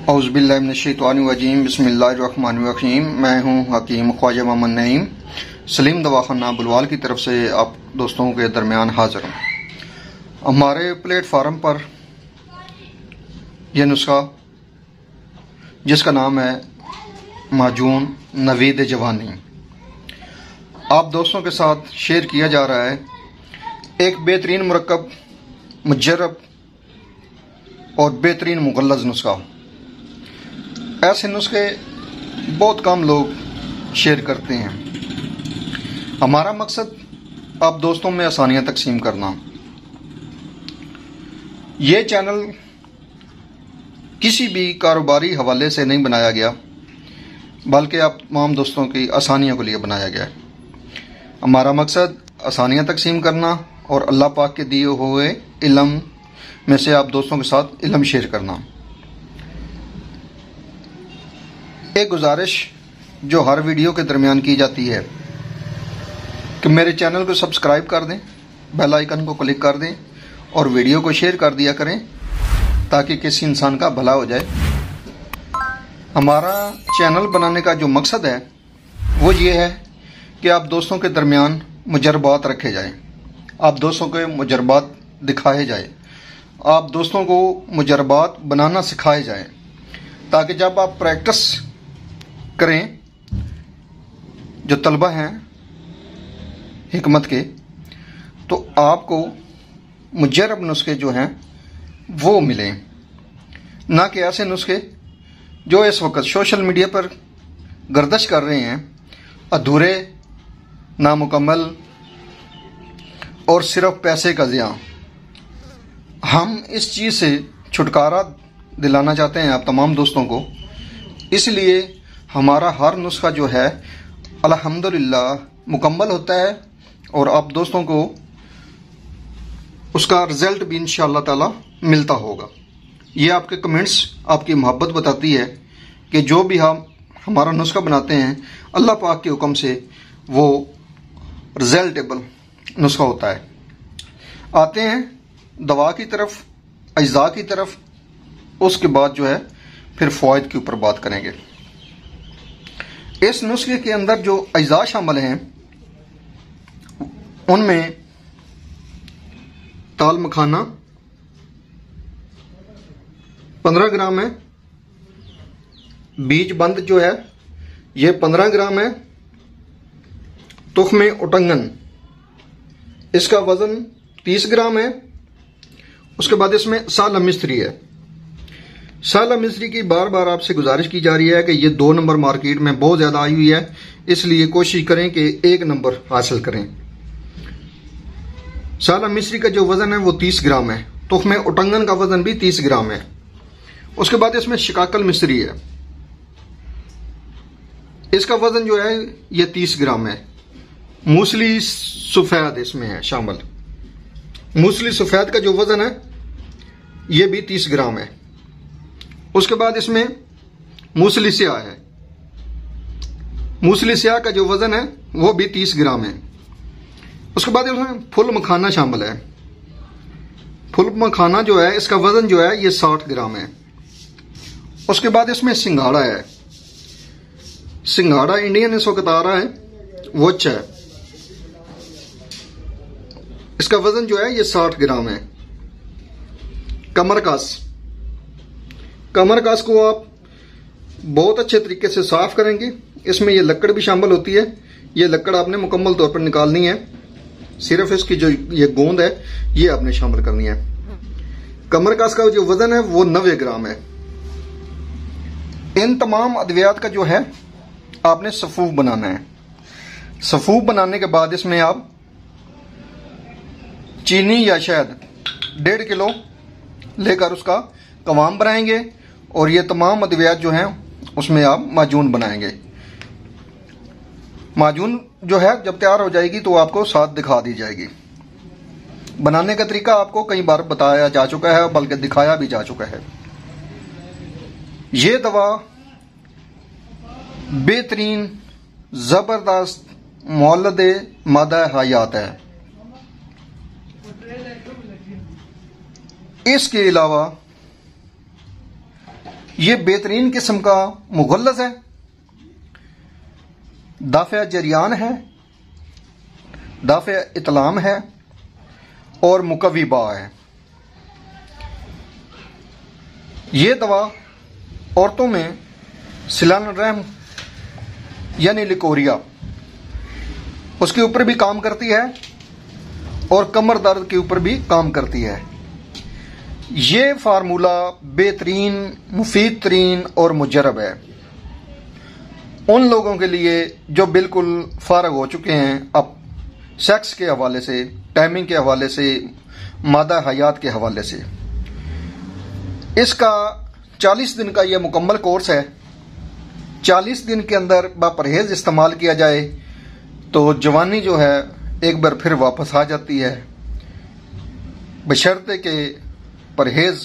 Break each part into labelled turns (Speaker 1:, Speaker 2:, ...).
Speaker 1: औज़ुबिल्लाहिमिनश्शैतानिर्रजीम बिस्मिल्लाहिर्रहमानिर्रहीम। मैं हूं हकीम ख्वाजा मोहम्मद नईम सलीम दवाखाना बुलवाल की तरफ से आप दोस्तों के दरमियान हाजिर हूं। हमारे प्लेटफार्म पर यह नुस्खा जिसका नाम है माजून नवीद जवानी आप दोस्तों के साथ शेयर किया जा रहा है। एक बेहतरीन मुरक्कब, मुजर्रब और बेहतरीन मुगल्लज़ नुस्खा। ऐसे नुस्खे बहुत कम लोग शेयर करते हैं। हमारा मकसद आप दोस्तों में आसानियां तकसीम करना। ये चैनल किसी भी कारोबारी हवाले से नहीं बनाया गया, बल्कि आप तमाम दोस्तों की आसानियों के लिए बनाया गया है। हमारा मकसद आसानियां तकसीम करना और अल्लाह पाक के दिए हुए इल्म में से आप दोस्तों के साथ इल्म शेयर करना। एक गुजारिश जो हर वीडियो के दरमियान की जाती है कि मेरे चैनल को सब्सक्राइब कर दें, बेल आइकन को क्लिक कर दें और वीडियो को शेयर कर दिया करें ताकि किसी इंसान का भला हो जाए। हमारा चैनल बनाने का जो मकसद है वो ये है कि आप दोस्तों के दरमियान मुजर्रबात रखे जाएं, आप दोस्तों के मुजर्रबात दिखाए जाए, आप दोस्तों को मुजर्रबात बनाना सिखाए जाएं, ताकि जब आप प्रैक्टिस करें, जो तलबा हैं हिकमत के, तो आपको मुजर्रब नुस्खे जो हैं वो मिलें, ना कि ऐसे नुस्खे जो इस वक्त सोशल मीडिया पर गर्दिश कर रहे हैं, अधूरे, नामुकम्मल और सिर्फ पैसे का ज़िया। हम इस चीज़ से छुटकारा दिलाना चाहते हैं आप तमाम दोस्तों को। इसलिए हमारा हर नुस्खा जो है अल्हम्दुलिल्लाह मुकम्मल होता है और आप दोस्तों को उसका रिजल्ट भी इंशाअल्लाह ताला मिलता होगा। ये आपके कमेंट्स आपकी मोहब्बत बताती है कि जो भी हम हमारा नुस्खा बनाते हैं अल्लाह पाक के हुक्म से वो रिजल्टेबल नुस्खा होता है। आते हैं दवा की तरफ, अज्जा की तरफ। उसके बाद जो है फिर फ़वाइद के ऊपर बात करेंगे। इस नुस्खे के अंदर जो अज्जा शामिल हैं उनमें ताल मखाना 15 ग्राम है, बीज बंद जो है ये 15 ग्राम है, तुख्मे उटंगन इसका वजन 30 ग्राम है। उसके बाद इसमें साला मिस्री है। साला मिस्री की बार बार आपसे गुजारिश की जा रही है कि ये 2 नंबर मार्केट में बहुत ज्यादा आई हुई है, इसलिए कोशिश करें कि 1 नंबर हासिल करें। साला मिस्री का जो वजन है वो 30 ग्राम है, तुख्मे उटंगन का वजन भी 30 ग्राम है। उसके बाद इसमें शिकाकल मिस्री है, इसका वजन जो है ये 30 ग्राम है। मूसली सफेद इसमें है शामिल। मूसली सफेद का जो वजन है ये भी 30 ग्राम है। उसके बाद इसमें मूसली स्याह है, मूसली स्याह का जो वजन है वो भी 30 ग्राम है। उसके बाद इसमें फुल मखाना शामिल है। फुल मखाना जो है इसका वजन जो है ये 60 ग्राम है। उसके बाद इसमें सिंघाड़ा है। सिंघाड़ा इंडियन इस वक्त आ रहा है वो अच्छा है, इसका वजन जो है ये 60 ग्राम है। कमरकस, कमरकस को आप बहुत अच्छे तरीके से साफ करेंगे। इसमें ये लकड़ भी शामिल होती है। ये लकड़ आपने मुकम्मल तौर पर निकालनी है, सिर्फ इसकी जो ये गोंद है ये आपने शामिल करनी है। कमरकस का जो वजन है वो 90 ग्राम है। इन तमाम अद्वियात का जो है आपने सफूफ बनाना है। सफूफ बनाने के बाद इसमें आप चीनी या शहद 1.5 किलो लेकर उसका कवाम बनाएंगे और ये तमाम अद्वियात जो हैं उसमें आप माजून बनाएंगे। माजून जो है जब तैयार हो जाएगी तो आपको साथ दिखा दी जाएगी। बनाने का तरीका आपको कई बार बताया जा चुका है, बल्कि दिखाया भी जा चुका है। ये दवा बेहतरीन जबरदस्त मौलद मादा हयात है। इसके अलावा ये बेहतरीन किस्म का मुगल्लज़ है, दाफ़े जरियान है, दाफ़े इतलाम है और मुकव्वी बा है। ये दवा औरतों में सिलान रहम यानी लिकोरिया उसके ऊपर भी काम करती है और कमर दर्द के ऊपर भी काम करती है। ये फार्मूला बेहतरीन, मुफीद तरीन और मुजरब है उन लोगों के लिए जो बिल्कुल फारग हो चुके हैं अब सेक्स के हवाले से, टाइमिंग के हवाले से, मादा हयात के हवाले से। इसका 40 दिन का यह मुकम्मल कोर्स है। 40 दिन के अंदर बापरहेज इस्तेमाल किया जाए तो जवानी जो है एक बार फिर वापस आ जाती है, बशर्ते के परहेज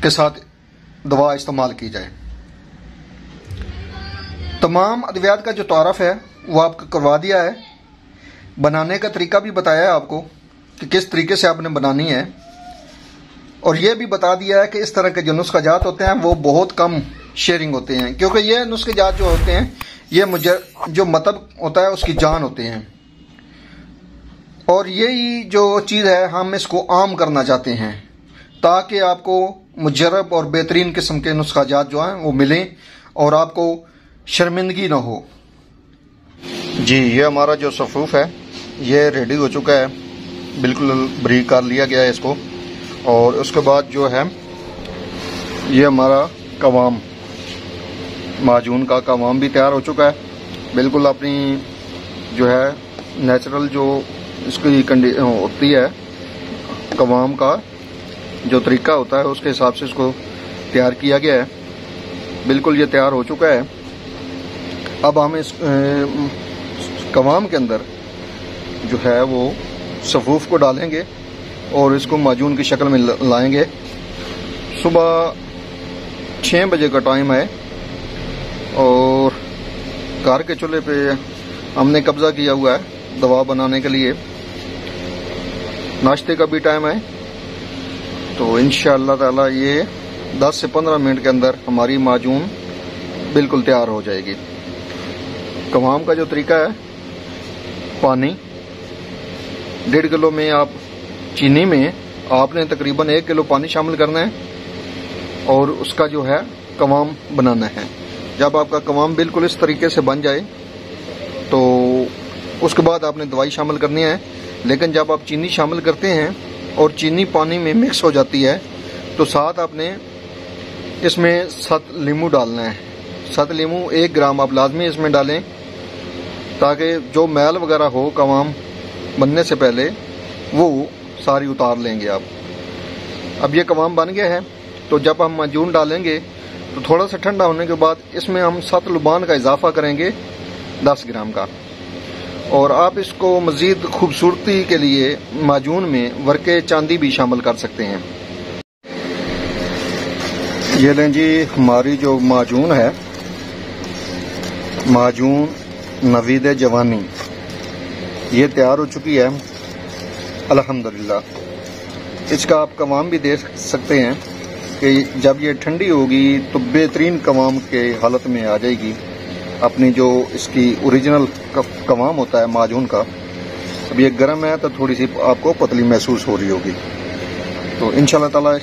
Speaker 1: के साथ दवा इस्तेमाल की जाए। तमाम अद्वियात का जो तारफ है वो आपको करवा दिया है, बनाने का तरीका भी बताया है आपको कि किस तरीके से आपने बनानी है, और यह भी बता दिया है कि इस तरह के जो नुस्खा जात होते हैं वो बहुत कम शेयरिंग होते हैं, क्योंकि ये नुस्खे जात जो होते हैं ये मुझे जो मतलब होता है उसकी जान होते हैं, और यही जो चीज़ है हम इसको आम करना चाहते हैं ताकि आपको मुजरब और बेहतरीन किस्म के नुस्खा जात जो हैं वो मिलें और आपको शर्मिंदगी ना हो। जी, ये हमारा जो सफ़ूफ है ये रेडी हो चुका है, बिल्कुल ब्रीक कर लिया गया है इसको, और उसके बाद जो है ये हमारा कवाम, माजून का कवाम भी तैयार हो चुका है। बिल्कुल अपनी जो है नेचुरल जो इसकी होती है कवाम का जो तरीका होता है उसके हिसाब से इसको तैयार किया गया है। बिल्कुल ये तैयार हो चुका है। अब हम इस कवाम के अंदर जो है वो सफ़ूफ को डालेंगे और इसको माजून की शक्ल में लाएंगे। सुबह 6 बजे का टाइम है और घर के चूल्हे पे हमने कब्जा किया हुआ है दवा बनाने के लिए। नाश्ते का भी टाइम है, तो इंशाअल्लाह ताला ये 10 से 15 मिनट के अंदर हमारी माजून बिल्कुल तैयार हो जाएगी। कवाम का जो तरीका है, पानी 1.5 किलो में आप चीनी में आपने तकरीबन 1 किलो पानी शामिल करना है और उसका जो है कवाम बनाना है। जब आपका कवाम बिल्कुल इस तरीके से बन जाए तो उसके बाद आपने दवाई शामिल करनी है। लेकिन जब आप चीनी शामिल करते हैं और चीनी पानी में मिक्स हो जाती है तो साथ आपने इसमें 7 लीमू डालना है। 7 लीमू 1 ग्राम आप लाजमी इसमें डालें ताकि जो मैल वगैरह हो कवाम बनने से पहले वो सारी उतार लेंगे आप। अब ये कवाम बन गया है, तो जब हम माजून डालेंगे तो थोड़ा सा ठंडा होने के बाद इसमें हम 7 लुबान का इजाफा करेंगे 10 ग्राम का, और आप इसको मज़ीद खूबसूरती के लिए माजून में वर्के चांदी भी शामिल कर सकते हैं। ये लें जी, हमारी जो माजून है, माजून नवीद जवानी, ये तैयार हो चुकी है अल्हम्दुलिल्लाह। इसका आप कवाम भी दे सकते हैं कि जब ये ठंडी होगी तो बेहतरीन कवाम के हालत में आ जाएगी। अपनी जो इसकी ओरिजिनल कवाम होता है माजून का, अब ये गर्म है तो थोड़ी सी आपको पतली महसूस हो रही होगी। तो इंशाल्लाह ताला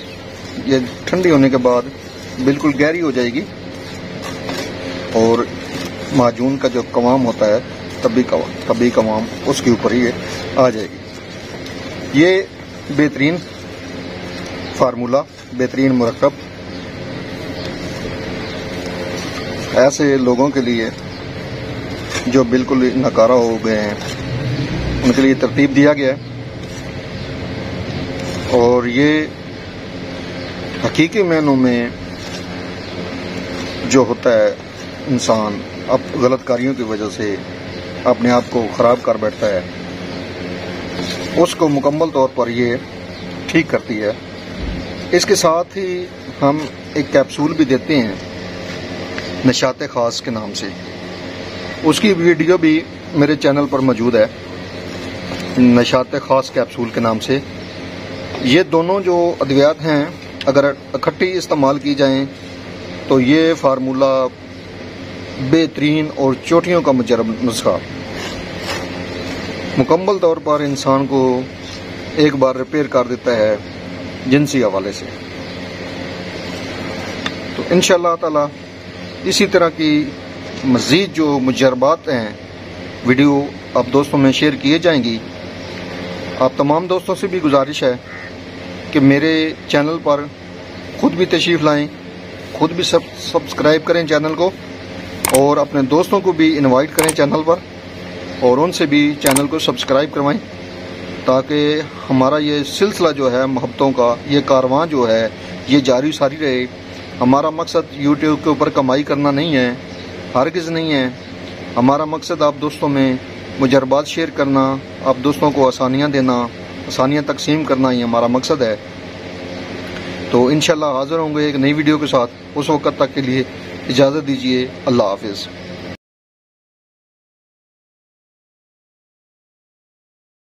Speaker 1: ये ठंडी होने के बाद बिल्कुल गहरी हो जाएगी और माजून का जो कवाम होता है तभी कवाम उसके ऊपर ही आ जाएगी। ये बेहतरीन फार्मूला, बेहतरीन मुरक्कब ऐसे लोगों के लिए जो बिल्कुल नकारा हो गए हैं उनके लिए तरतीब दिया गया है। और ये हकीकी मायनों में जो होता है इंसान अब गलत कार्यों की वजह से अपने आप को ख़राब कर बैठता है, उसको मुकम्मल तौर पर ये ठीक करती है। इसके साथ ही हम एक कैप्सूल भी देते हैं नशाते ख़ास के नाम से, उसकी वीडियो भी मेरे चैनल पर मौजूद है, नशाते ख़ास कैप्सूल के नाम से। ये दोनों जो अद्वियात हैं अगर इकट्ठी इस्तेमाल की जाएं तो ये फार्मूला बेहतरीन और चोटियों का मुजरब नुस्खा मुकम्मल तौर पर इंसान को एक बार रिपेयर कर देता है जिनसी हवाले से। तो इंशाअल्लाह ताला इसी तरह की मज़ीद जो मुजरबात हैं वीडियो आप दोस्तों में शेयर किए जाएंगी। आप तमाम दोस्तों से भी गुजारिश है कि मेरे चैनल पर खुद भी तशरीफ़ लाएं, खुद भी सब्सक्राइब करें चैनल को और अपने दोस्तों को भी इनवाइट करें चैनल पर और उनसे भी चैनल को सब्सक्राइब करवाएं ताकि हमारा ये सिलसिला जो है मोहब्बतों का, ये कारवां जो है ये जारी सारी रहे। हमारा मकसद यूट्यूब के ऊपर कमाई करना नहीं है, हरगिज़ नहीं है। हमारा मकसद आप दोस्तों में मुजरबात शेयर करना, आप दोस्तों को आसानियाँ देना, आसानियाँ तकसीम करना, ये हमारा मकसद है। तो इंशाल्लाह हाज़िर होंगे एक नई वीडियो के साथ। उस वक़्त तक के लिए इजाज़त दीजिए। अल्लाह हाफ़िज़।